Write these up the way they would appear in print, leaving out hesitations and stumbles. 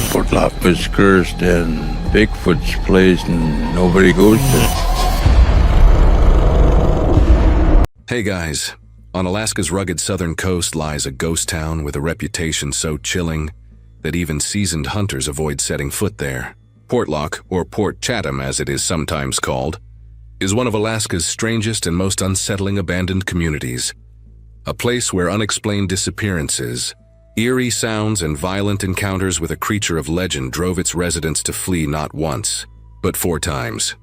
Portlock was cursed and Bigfoot's place and nobody goes there. Hey guys, on Alaska's rugged southern coast lies a ghost town with a reputation so chilling that even seasoned hunters avoid setting foot there. Portlock, or Port Chatham as it is sometimes called, is one of Alaska's strangest and most unsettling abandoned communities. A place where unexplained disappearances, eerie sounds, and violent encounters with a creature of legend drove its residents to flee not once, but 4 times.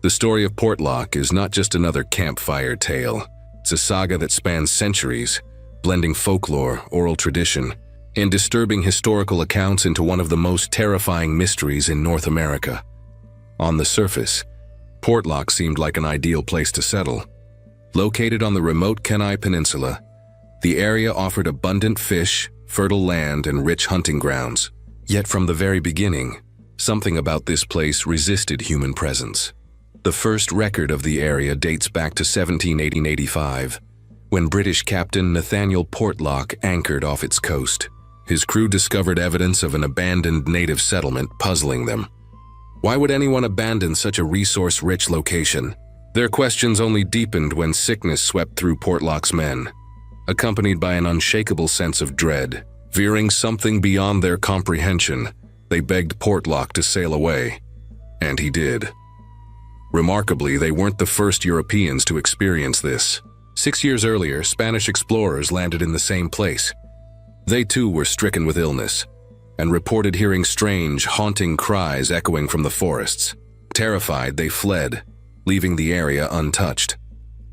The story of Portlock is not just another campfire tale. It's a saga that spans centuries, blending folklore, oral tradition, and disturbing historical accounts into one of the most terrifying mysteries in North America. On the surface, Portlock seemed like an ideal place to settle. Located on the remote Kenai Peninsula, the area offered abundant fish, fertile land, and rich hunting grounds. Yet from the very beginning, something about this place resisted human presence. The first record of the area dates back to 1785, when British Captain Nathaniel Portlock anchored off its coast. His crew discovered evidence of an abandoned native settlement, puzzling them. Why would anyone abandon such a resource-rich location? Their questions only deepened when sickness swept through Portlock's men, accompanied by an unshakable sense of dread. Fearing something beyond their comprehension, they begged Portlock to sail away, and he did. Remarkably, they weren't the first Europeans to experience this. 6 years earlier, Spanish explorers landed in the same place. They too were stricken with illness, and reported hearing strange, haunting cries echoing from the forests. Terrified, they fled, leaving the area untouched.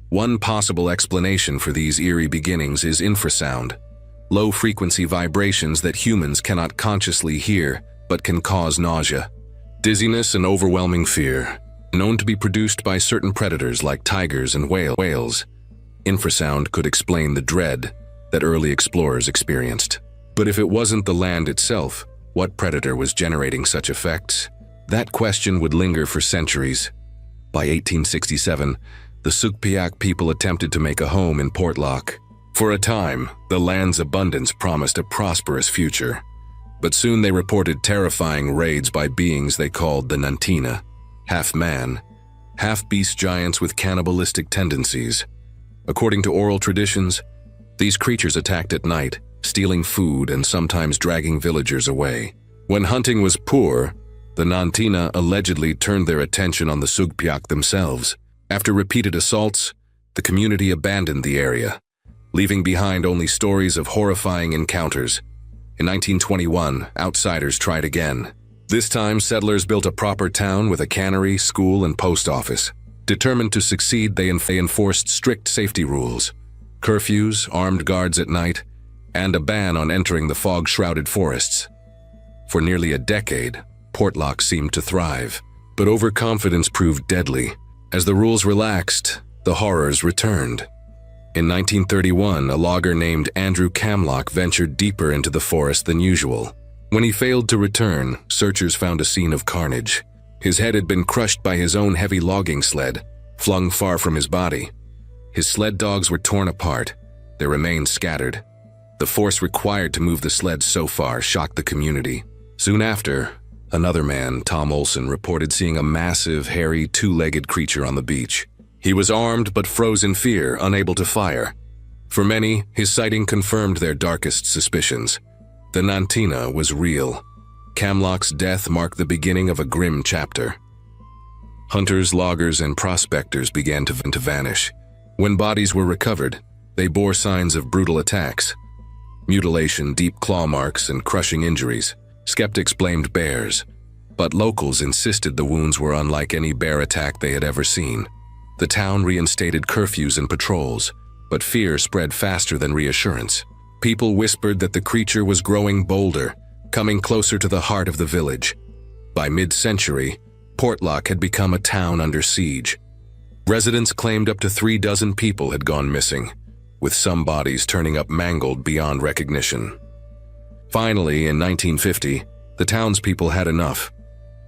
One possible explanation for these eerie beginnings is infrasound, low-frequency vibrations that humans cannot consciously hear but can cause nausea, dizziness, and overwhelming fear, known to be produced by certain predators like tigers and whales. Infrasound could explain the dread that early explorers experienced. But if it wasn't the land itself, what predator was generating such effects? That question would linger for centuries. By 1867, the Sugpiaq people attempted to make a home in Portlock. For a time, the land's abundance promised a prosperous future. But soon they reported terrifying raids by beings they called the Nant'ina, half-man, half-beast giants with cannibalistic tendencies. According to oral traditions, these creatures attacked at night, stealing food and sometimes dragging villagers away. When hunting was poor, the Nant'ina allegedly turned their attention on the Sugpiaq themselves. After repeated assaults, the community abandoned the area, leaving behind only stories of horrifying encounters. In 1921, outsiders tried again. This time, settlers built a proper town with a cannery, school, and post office. Determined to succeed, they enforced strict safety rules, curfews, armed guards at night, and a ban on entering the fog-shrouded forests. For nearly a decade, Portlock seemed to thrive, but overconfidence proved deadly. As the rules relaxed, the horrors returned. In 1931, a logger named Andrew Camlock ventured deeper into the forest than usual. When he failed to return, searchers found a scene of carnage. His head had been crushed by his own heavy logging sled, flung far from his body. His sled dogs were torn apart, their remains scattered. The force required to move the sled so far shocked the community. Soon after, another man, Tom Olson, reported seeing a massive, hairy, 2-legged creature on the beach. He was armed but froze in fear, unable to fire. For many, his sighting confirmed their darkest suspicions. The Nant'ina was real. Camlock's death marked the beginning of a grim chapter. Hunters, loggers, and prospectors began to vanish. When bodies were recovered, they bore signs of brutal attacks. Mutilation, deep claw marks, and crushing injuries. Skeptics blamed bears, but locals insisted the wounds were unlike any bear attack they had ever seen. The town reinstated curfews and patrols, but fear spread faster than reassurance. People whispered that the creature was growing bolder, coming closer to the heart of the village. By mid-century, Portlock had become a town under siege. Residents claimed up to 36 people had gone missing, with some bodies turning up mangled beyond recognition. Finally, in 1950, the townspeople had enough.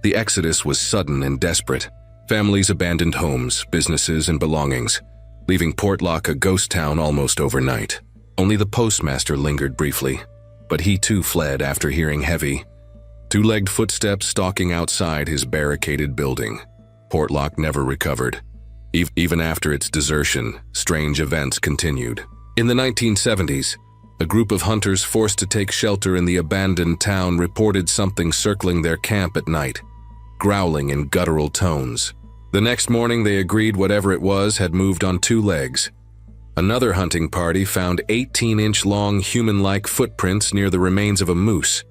The exodus was sudden and desperate. Families abandoned homes, businesses, and belongings, leaving Portlock a ghost town almost overnight. Only the postmaster lingered briefly, but he too fled after hearing heavy, two-legged footsteps stalking outside his barricaded building. Portlock never recovered. Even after its desertion, strange events continued. In the 1970s, a group of hunters forced to take shelter in the abandoned town reported something circling their camp at night, growling in guttural tones. The next morning, they agreed whatever it was had moved on two legs. Another hunting party found 18-inch-long human-like footprints near the remains of a moose,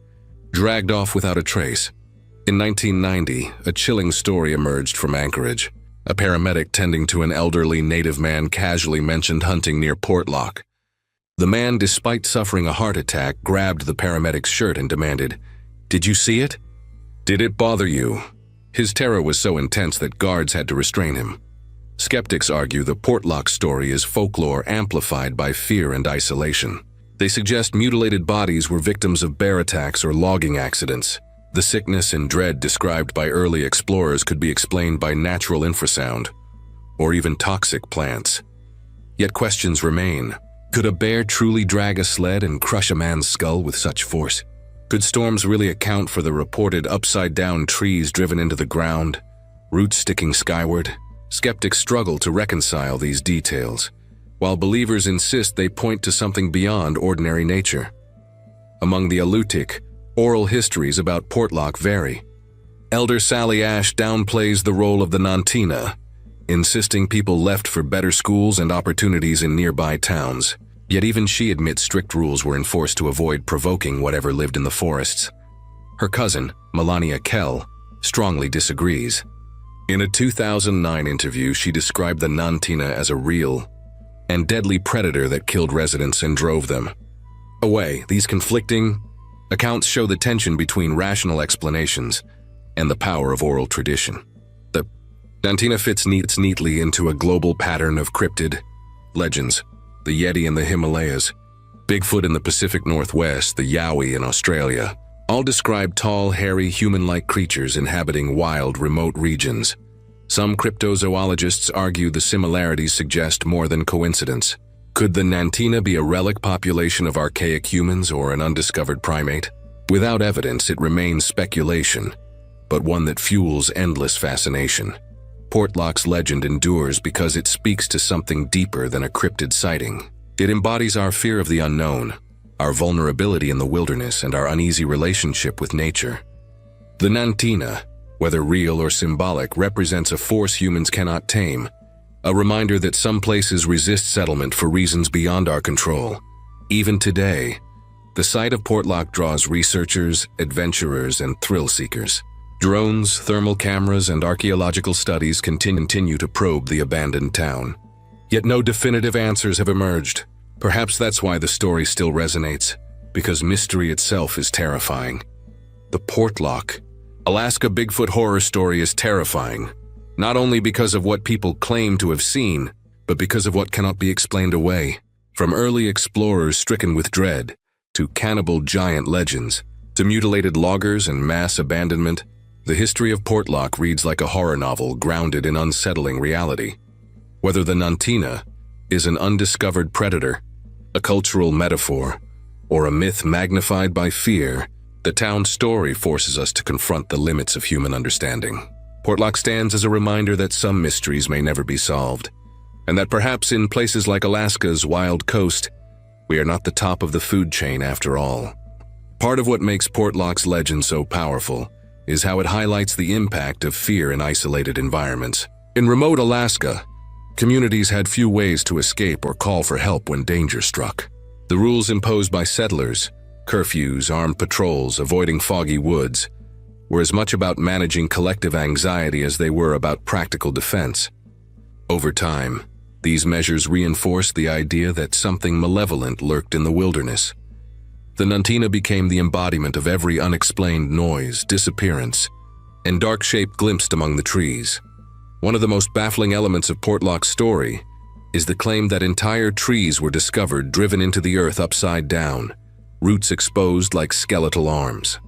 dragged off without a trace. In 1990, a chilling story emerged from Anchorage. A paramedic tending to an elderly native man casually mentioned hunting near Portlock. The man, despite suffering a heart attack, grabbed the paramedic's shirt and demanded, "Did you see it? Did it bother you?" His terror was so intense that guards had to restrain him. Skeptics argue the Portlock story is folklore amplified by fear and isolation. They suggest mutilated bodies were victims of bear attacks or logging accidents. The sickness and dread described by early explorers could be explained by natural infrasound, or even toxic plants. Yet questions remain. Could a bear truly drag a sled and crush a man's skull with such force? Could storms really account for the reported upside-down trees driven into the ground, roots sticking skyward? Skeptics struggle to reconcile these details, while believers insist they point to something beyond ordinary nature. Among the Alutiiq, oral histories about Portlock vary. Elder Sally Ash downplays the role of the Nant'ina, insisting people left for better schools and opportunities in nearby towns. Yet even she admits strict rules were enforced to avoid provoking whatever lived in the forests. Her cousin, Melania Kell, strongly disagrees. In a 2009 interview, she described the Nant'ina as a real and deadly predator that killed residents and drove them away. These conflicting accounts show the tension between rational explanations and the power of oral tradition. The Nant'ina fits neatly into a global pattern of cryptid legends: the Yeti in the Himalayas, Bigfoot in the Pacific Northwest, the Yowie in Australia. All describe tall, hairy, human-like creatures inhabiting wild, remote regions. Some cryptozoologists argue the similarities suggest more than coincidence. Could the Nant'ina be a relic population of archaic humans or an undiscovered primate? Without evidence, it remains speculation, but one that fuels endless fascination. Portlock's legend endures because it speaks to something deeper than a cryptid sighting. It embodies our fear of the unknown, our vulnerability in the wilderness, and our uneasy relationship with nature. The Nant'ina, whether real or symbolic, represents a force humans cannot tame, a reminder that some places resist settlement for reasons beyond our control. Even today, the site of Portlock draws researchers, adventurers, and thrill-seekers. Drones, thermal cameras, and archaeological studies continue to probe the abandoned town. Yet no definitive answers have emerged. Perhaps that's why the story still resonates, because mystery itself is terrifying. The Portlock, Alaska Bigfoot horror story is terrifying, not only because of what people claim to have seen, but because of what cannot be explained away. From early explorers stricken with dread, to cannibal giant legends, to mutilated loggers and mass abandonment, the history of Portlock reads like a horror novel grounded in unsettling reality. Whether the Nant'ina is an undiscovered predator, a cultural metaphor, or a myth magnified by fear, the town's story forces us to confront the limits of human understanding. Portlock stands as a reminder that some mysteries may never be solved, and that perhaps in places like Alaska's wild coast, we are not the top of the food chain after all. Part of what makes Portlock's legend so powerful is how it highlights the impact of fear in isolated environments. In remote Alaska, communities had few ways to escape or call for help when danger struck. The rules imposed by settlers, curfews, armed patrols, avoiding foggy woods, were as much about managing collective anxiety as they were about practical defense. Over time, these measures reinforced the idea that something malevolent lurked in the wilderness. The Nant'ina became the embodiment of every unexplained noise, disappearance, and dark shape glimpsed among the trees. One of the most baffling elements of Portlock's story is the claim that entire trees were discovered driven into the earth upside down, roots exposed like skeletal arms.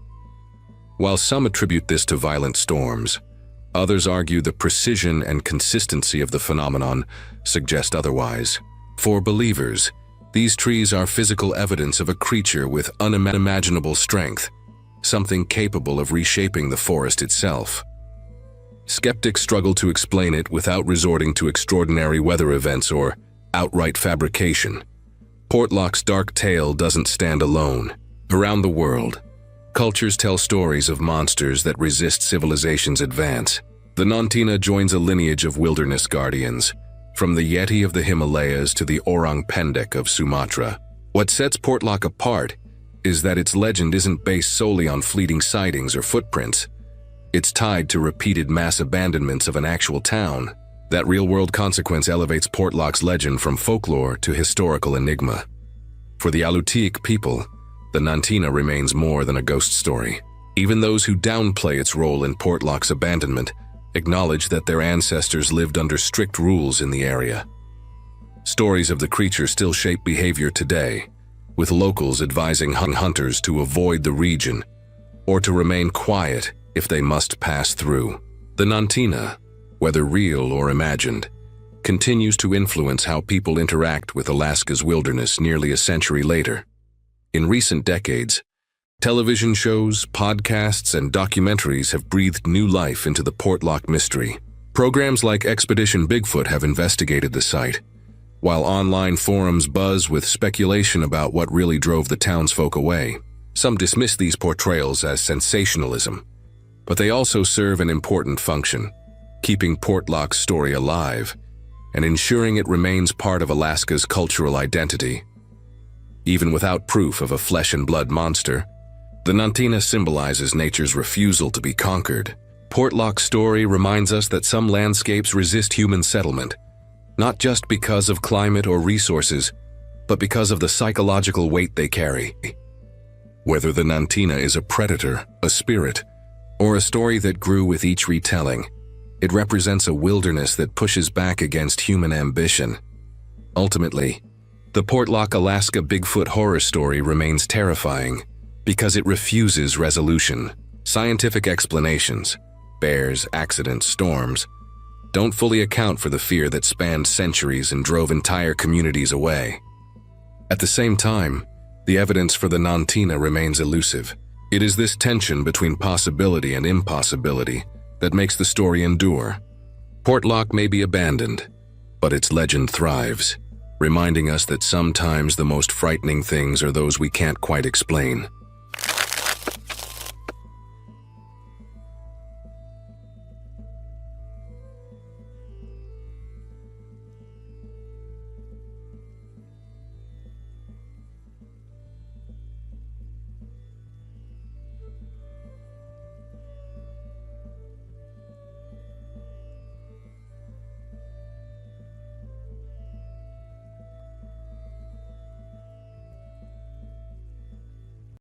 While some attribute this to violent storms, others argue the precision and consistency of the phenomenon suggest otherwise. For believers, these trees are physical evidence of a creature with unimaginable strength, something capable of reshaping the forest itself. Skeptics struggle to explain it without resorting to extraordinary weather events or outright fabrication. Portlock's dark tale doesn't stand alone. Around the world, cultures tell stories of monsters that resist civilization's advance. The Nant'ina joins a lineage of wilderness guardians, from the Yeti of the Himalayas to the Orang Pendek of Sumatra. What sets Portlock apart is that its legend isn't based solely on fleeting sightings or footprints. It's tied to repeated mass abandonments of an actual town. That real-world consequence elevates Portlock's legend from folklore to historical enigma. For the Alutiiq people, the Nant'ina remains more than a ghost story. Even those who downplay its role in Portlock's abandonment acknowledge that their ancestors lived under strict rules in the area. Stories of the creature still shape behavior today, with locals advising hunters to avoid the region or to remain quiet if they must pass through. The Nant'ina, whether real or imagined, continues to influence how people interact with Alaska's wilderness nearly a century later. In recent decades, television shows, podcasts, and documentaries have breathed new life into the Portlock mystery. Programs like Expedition Bigfoot have investigated the site, while online forums buzz with speculation about what really drove the townsfolk away. Some dismiss these portrayals as sensationalism, but they also serve an important function, keeping Portlock's story alive and ensuring it remains part of Alaska's cultural identity. Even without proof of a flesh-and-blood monster, the Nant'ina symbolizes nature's refusal to be conquered. Portlock's story reminds us that some landscapes resist human settlement, not just because of climate or resources, but because of the psychological weight they carry. Whether the Nant'ina is a predator, a spirit, or a story that grew with each retelling, it represents a wilderness that pushes back against human ambition. Ultimately, the Portlock, Alaska Bigfoot horror story remains terrifying because it refuses resolution. Scientific explanations, bears, accidents, storms, don't fully account for the fear that spanned centuries and drove entire communities away. At the same time, the evidence for the Nant'ina remains elusive. It is this tension between possibility and impossibility that makes the story endure. Portlock may be abandoned, but its legend thrives, reminding us that sometimes the most frightening things are those we can't quite explain.